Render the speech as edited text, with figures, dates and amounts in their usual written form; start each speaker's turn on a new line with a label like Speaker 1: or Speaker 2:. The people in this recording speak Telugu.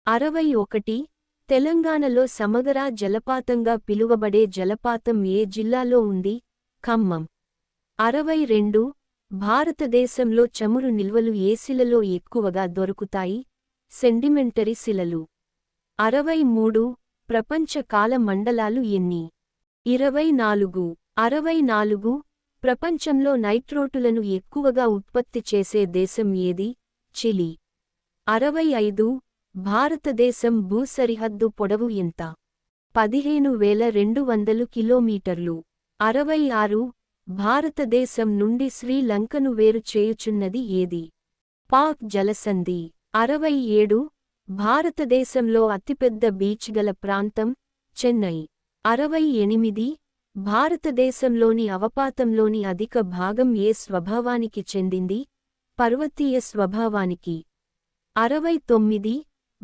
Speaker 1: 61 తెలంగాణలో సమగర జలపాతంగా పిలువబడే జలపాతం ఏ జిల్లాలో ఉంది? ఖమ్మం. 62 భారతదేశంలో చమురు నిల్వలు ఏ శిలలో ఎక్కువగా దొరుకుతాయి? సెండిమెంటరీ శిలలు. 63 ప్రపంచ కాల మండలాలు ఎన్ని? 24. 64 ప్రపంచంలో నైట్రోటులను ఎక్కువగా ఉత్పత్తి చేసే దేశం ఏది? చిలీ. 65 భారతదేశం భూ సరిహద్దు పొడవు ఎంత? 15,200 కిలోమీటర్లు. 66 భారతదేశం నుండి శ్రీలంకను వేరు చేయుచున్నది ఏది? పాక్ జలసంధి. 67 భారతదేశంలో అతిపెద్ద బీచ్ గల ప్రాంతం? చెన్నై. 68 భారతదేశంలోని అవపాతంలోని అధిక భాగం ఏ స్వభావానికి చెందింది? పర్వతీయ స్వభావానికి. 69